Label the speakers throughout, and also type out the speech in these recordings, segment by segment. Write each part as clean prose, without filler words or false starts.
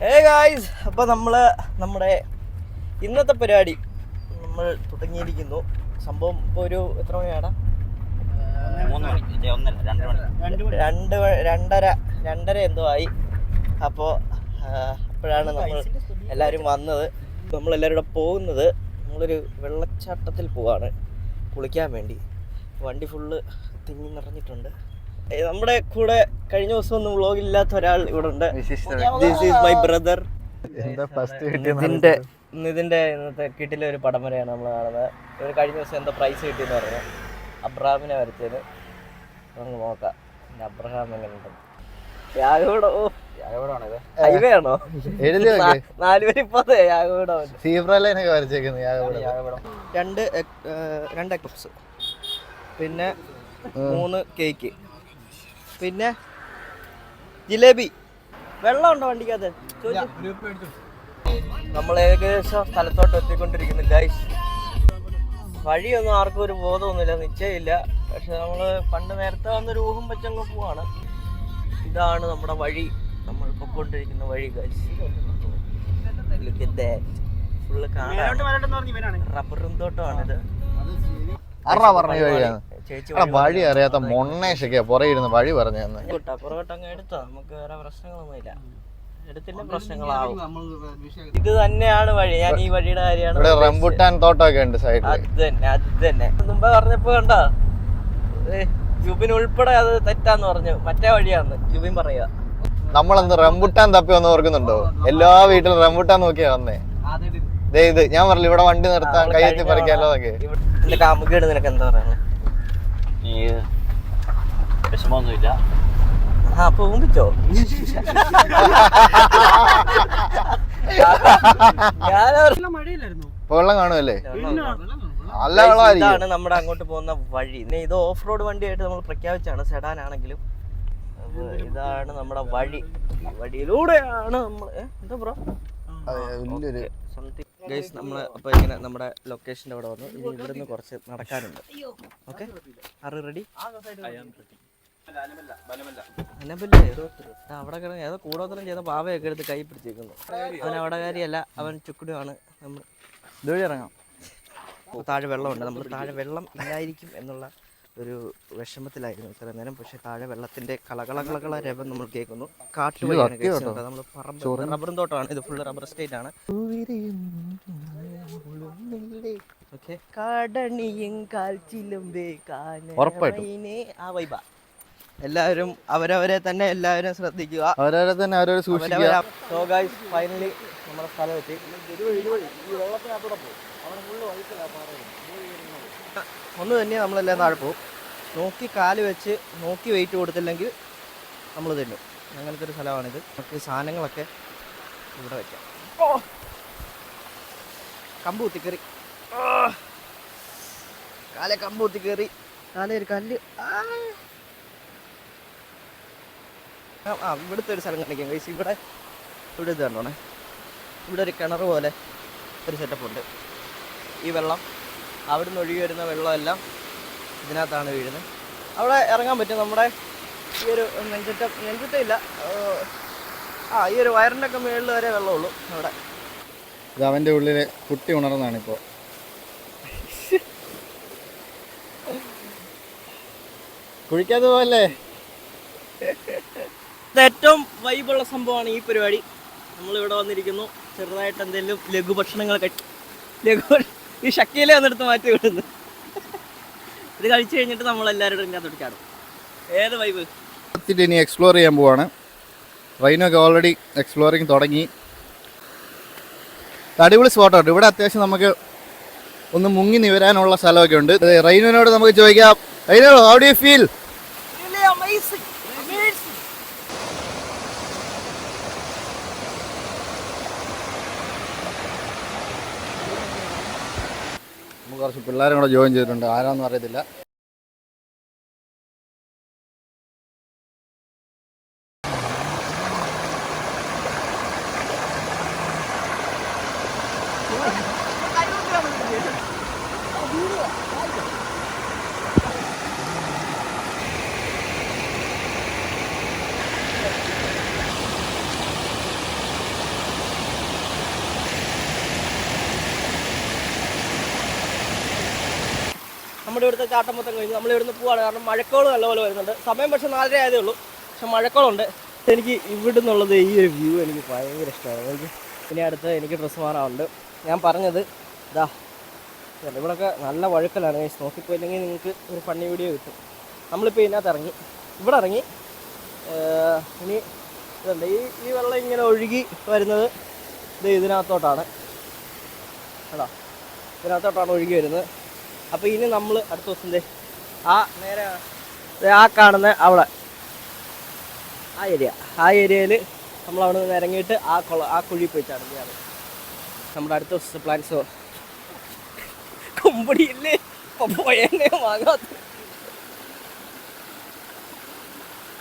Speaker 1: Guys, അപ്പോൾ നമ്മുടെ ഇന്നത്തെ പരിപാടി നമ്മൾ തുടങ്ങിയിരിക്കുന്നു. സംഭവം ഇപ്പോൾ ഒരു എത്ര മണിയാടാ? 2:30 എന്തോ ആയി. അപ്പോൾ അപ്പോഴാണ് നമ്മൾ എല്ലാവരും വന്നത്. നമ്മളെല്ലാവരും കൂടെ പോകുന്നത് നമ്മളൊരു വെള്ളച്ചാട്ടത്തിൽ പോവാണ് കുളിക്കാൻ വേണ്ടി. വണ്ടി ഫുള്ള് തിങ്ങി നിറഞ്ഞിട്ടുണ്ട്. നമ്മുടെ കൂടെ കഴിഞ്ഞ ദിവസം ഒന്നും വ്ളോഗില്ലാത്ത ഒരാൾ ഇവിടെ ഉണ്ട്. This is my brother. നിതിന്റെ ഇന്നത്തെ കിട്ടിലെ ഒരു പടം വരെയാണ് നമ്മൾ കാണുന്നത്. ഇവർ കഴിഞ്ഞ ദിവസം എന്തോ പ്രൈസ് കിട്ടിയെന്ന് പറഞ്ഞു. അബ്രഹാമിനെ വരച്ചത് നമുക്ക് നോക്കാം. അബ്രഹാം എങ്ങനെയുണ്ട്? ഹൈവേ ആണോ? 4 പേര് ഇപ്പോഴത്തെ രണ്ട് എക്ലപ്സ്, പിന്നെ 3 കേക്ക്, പിന്നെ ജിലേബി. വെള്ളം ഉണ്ടോ വണ്ടിക്കകത്ത്? നമ്മൾ ഏകദേശം സ്ഥലത്തോട്ട് എത്തിക്കൊണ്ടിരിക്കുന്നു ഗൈസ്. വഴിയൊന്നും ആർക്കും ഒരു ബോധമൊന്നുമില്ല, നിശ്ചയമില്ല. പക്ഷെ നമ്മൾ പണ്ട് നേരത്തെ വന്നൊരു ഊഹം വെച്ചങ്ങ് പോവാണ്. ഇതാണ് നമ്മുടെ വഴി, നമ്മൾ പൊക്കോണ്ടിരിക്കുന്ന വഴി ഗൈസ്. ഫുള്ള് റബ്ബറും തോട്ടമാണിത്.
Speaker 2: വഴി അറിയാത്ത മൊണ്ണേഷൊക്കെ പുറകിരുന്ന് വഴി പറഞ്ഞു
Speaker 1: പുറകോട്ടങ്ങ് എടുത്തോ, നമുക്ക് വേറെ പ്രശ്നങ്ങളൊന്നുമില്ല. എടുത്തിന്റെ പ്രശ്നങ്ങളാവും. ഇത് തന്നെയാണ് വഴി. ഞാൻ ഈ വഴിയുടെ കാര്യമാണ്.
Speaker 2: റംബുട്ടാൻ തോട്ടമൊക്കെ ഉണ്ട് സൈഡിൽ.
Speaker 1: അത് തന്നെ മുമ്പേ പറഞ്ഞപ്പോ കണ്ടോ, ജുബിൻ ഉൾപ്പെടെ അത് തെറ്റാന്ന് പറഞ്ഞു. മറ്റേ വഴിയാന്ന് ജുബിൻ പറയാ.
Speaker 2: നമ്മളെന്ത് റംബുട്ടാൻ തപ്പി വന്ന് ഓർക്കുന്നുണ്ടോ? എല്ലാ വീട്ടിലും റംബുട്ടാൻ നോക്കിയാ വന്നേ. ഇത് ഞാൻ പറഞ്ഞു ഇവിടെ വണ്ടി നിർത്താൻ കയ്യെത്തി പറിക്കാലോ എന്നൊക്കെ.
Speaker 1: എന്റെ കാമുകേട് നിനക്ക് എന്താ പറയാ?
Speaker 3: വിഷമൊന്നുമില്ല.
Speaker 1: അപ്പൊ ഊമ്പിച്ചോ?
Speaker 2: വെള്ളം കാണുമല്ലേ?
Speaker 1: ഇതാണ് നമ്മുടെ അങ്ങോട്ട് പോകുന്ന വഴി. ഇത് ഓഫ് റോഡ് വണ്ടിയായിട്ട് നമ്മൾ പ്രഖ്യാപിച്ചാണ്, സെഡാൻ ആണെങ്കിലും. ഇതാണ് നമ്മുടെ വഴി. വഴിയിലൂടെയാണ് നമ്മൾ എന്താ ബ്രോ സംതിങ് ഗൈസ്. നമ്മൾ അപ്പോൾ ഇങ്ങനെ നമ്മുടെ ലൊക്കേഷൻ്റെ അവിടെ വന്നു. ഇനി ഇവിടെ നിന്ന് കുറച്ച് നടക്കാനുണ്ട്. Okay, are you ready? അനബല്ലേ അവിടെ കിടന്ന് ഏതോ കൂടോത്രം ചെയ്ത പാവയൊക്കെ എടുത്ത് കൈ പിടിച്ചേക്കുന്നു. അവൻ അവിടെ കാര്യമല്ല, അവൻ ചുക്കുടുമാണ്. നമ്മൾ ഇതുവഴി ഇറങ്ങാം. താഴെ വെള്ളമുണ്ട്. നമ്മൾ താഴെ വെള്ളം ഇല്ലായിരിക്കും എന്നുള്ള ഒരു വിഷമത്തിലായിരുന്നു ഇത്ര നേരം. പക്ഷെ താഴെ വെള്ളത്തിന്റെ കളകളകള രവം നമ്മൾ കേൾക്കുന്നു. കാട്ടുവഴിയാണ് നമ്മൾ റബ്ബറും തോട്ടമാണ്. ഇത് ഫുള്ള് റബ്ബർ എസ്റ്റേറ്റ് ആണ്. ആ വൈബ. എല്ലാവരും അവരവരെ തന്നെ എല്ലാവരും ശ്രദ്ധിക്കുക,
Speaker 2: അവരവരെ തന്നെ അവരവരെ സൂക്ഷിക്കുക.
Speaker 1: സോ ഗൈസ്, ഫൈനലി നമ്മുടെ സ്ഥലം എത്തി. ഒന്ന് തന്നെ നമ്മളെല്ലാം താഴെ പോകും. നോക്കി കാല് വെച്ച് നോക്കി വെയിറ്റ് കൊടുത്തില്ലെങ്കിൽ നമ്മൾ തന്നു. അങ്ങനത്തെ ഒരു സ്ഥലമാണിത്. നമുക്ക് സാധനങ്ങളൊക്കെ ഇവിടെ വയ്ക്കാം. കമ്പ് കുത്തിക്കറി, കാലെ കമ്പ് കുത്തിക്കറി, കാലേ ഒരു കല്ല്. ഇവിടുത്തെ ഒരു സ്ഥലം കാണിക്കാം ഗൈസ്. ഇവിടെ ഇത് കണ്ടോണേ, ഇവിടെ ഒരു കിണർ പോലെ ഒരു സെറ്റപ്പ് ഉണ്ട്. ഈ വെള്ളം അവിടുന്ന് ഒഴുകി വരുന്ന വെള്ളമെല്ലാം ഇതിനകത്താണ് വീഴുന്നത്. അവിടെ ഇറങ്ങാൻ പറ്റും. നമ്മുടെ ഈ ഒരു നെഞ്ചിട്ടില്ല, ഈ ഒരു വയറിൻ്റെ ഒക്കെ മുകളിൽ വരെ വെള്ളമുള്ളൂ അവിടെ.
Speaker 2: ഇത് അവൻ്റെ ഉള്ളിലെ കുട്ടി ഉണർന്നാണ് ഇപ്പോൾ. കുഴിക്കാതെ പോവല്ലേ?
Speaker 1: ഇത് ഏറ്റവും വൈബുള്ള സംഭവമാണ് ഈ പരിപാടി. നമ്മളിവിടെ വന്നിരിക്കുന്നു. ചെറുതായിട്ട് എന്തെങ്കിലും ലഘുഭക്ഷണങ്ങൾ ഈ ഷക്കയിലെ വന്നെടുത്ത് മാറ്റി വിടുന്നു. ഇത് കഴിച്ചു കഴിഞ്ഞിട്ട് നമ്മളെല്ലാവരും ഇതിനകത്ത് ചാടും. ഏത് വൈബ്?
Speaker 2: ഇനി എക്സ്പ്ലോർ ചെയ്യാൻ പോവാണ്. റൈനൊക്കെ ഓൾറെഡി എക്സ്പ്ലോറിങ് തുടങ്ങി. അടിപൊളി സ്പോട്ടുണ്ട്. ഇവിടെ അത്യാവശ്യം നമുക്ക് ഒന്ന് മുങ്ങി നിവരാനുള്ള സ്ഥലമൊക്കെ ഉണ്ട്. റൈനോട് നമുക്ക് ചോദിക്കാം, rhino, how do you feel? കുറച്ച് പിള്ളേരും കൂടെ ജോയിൻ ചെയ്തിട്ടുണ്ട്. ആരാന്നും അറിയത്തില്ല.
Speaker 1: നമ്മുടെ ഇവിടുത്തെ ചാട്ടം മൊത്തം കഴിഞ്ഞു. നമ്മൾ ഇവിടുന്ന് പോവാണ്. കാരണം മഴക്കോള് നല്ലപോലെ വരുന്നുണ്ട്. സമയം പക്ഷെ 4:30 ആയതേ ഉള്ളൂ. പക്ഷെ മഴക്കോളുണ്ട്. എനിക്ക് ഇവിടെ നിന്നുള്ളത് ഈ ഒരു വ്യൂ എനിക്ക് ഭയങ്കര ഇഷ്ടമാണ്. എനിക്ക് ഇനി അടുത്ത് എനിക്ക് ഡ്രസ്സ് മാറാറുണ്ട്. ഞാൻ പറഞ്ഞത് ഇതാ ഇവിടെയൊക്കെ നല്ല വഴുക്കലാണ്. നോക്കിപ്പോയില്ലെങ്കിൽ നിങ്ങൾക്ക് ഒരു ഫണ്ണി വീഡിയോ കിട്ടും. നമ്മളിപ്പോൾ ഇതിനകത്ത് ഇറങ്ങി, ഇവിടെ ഇറങ്ങി. ഇനി ഇതുണ്ട്, ഈ വെള്ളം ഇങ്ങനെ ഒഴുകി വരുന്നത് ഇതിനകത്തോട്ടാണ് കേട്ടോ. ഇതിനകത്തോട്ടാണ് ഒഴുകി വരുന്നത്. അപ്പോൾ ഇനി നമ്മൾ അടുത്ത ദിവസം നേരെ ആ കാണുന്ന അവിടെ ആ ഏരിയയിൽ നമ്മളവിടെ നിന്ന് ഇറങ്ങിയിട്ട് ആ കുഴി പോയി ചാടുകയാണ് നമ്മുടെ അടുത്ത ദിവസത്തെ പ്ലാൻസോ. കൊമ്പടിയില്ലേ പോയെന്നെ വാങ്ങാത്ത.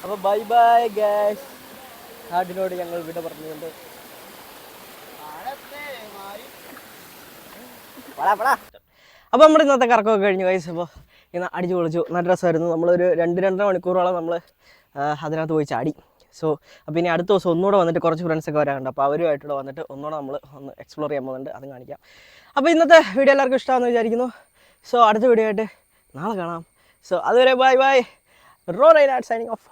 Speaker 1: അപ്പോൾ ബൈ ബൈ ഗൈസ്. നാടിനോട് ഞങ്ങൾ വിട പറഞ്ഞുകൊണ്ട് അപ്പോൾ നമ്മുടെ ഇന്നത്തെ കറക്കമൊക്കെ കഴിഞ്ഞു ഗൈസ്. അപ്പോൾ ഇന്ന് അടിച്ചു പൊളിച്ചു, നല്ല രസമായിരുന്നു. നമ്മളൊരു 2-2.5 മണിക്കൂറോളം നമ്മൾ അതിനകത്ത് പോയി ചാടി. സോ അപ്പോൾ ഇനി അടുത്ത ദിവസം ഒന്നുകൂടെ വന്നിട്ട് കുറച്ച് ഫ്രണ്ട്സൊക്കെ വരാനുണ്ട്. അപ്പോൾ അവരുമായിട്ടുള്ള വന്നിട്ട് ഒന്നുകൂടെ നമ്മൾ ഒന്ന് എക്സ്പ്ലോർ ചെയ്യാൻ പോകുന്നുണ്ട്, അതും കാണിക്കാം. അപ്പോൾ ഇന്നത്തെ വീഡിയോ എല്ലാവർക്കും ഇഷ്ടമാണെന്ന് വിചാരിക്കുന്നു. സോ അടുത്ത വീഡിയോ ആയിട്ട് നാളെ കാണാം. സോ അതുവരെ ബൈ ബൈ. റോ റൈനാട്ട് സൈനിങ് ഓഫ്.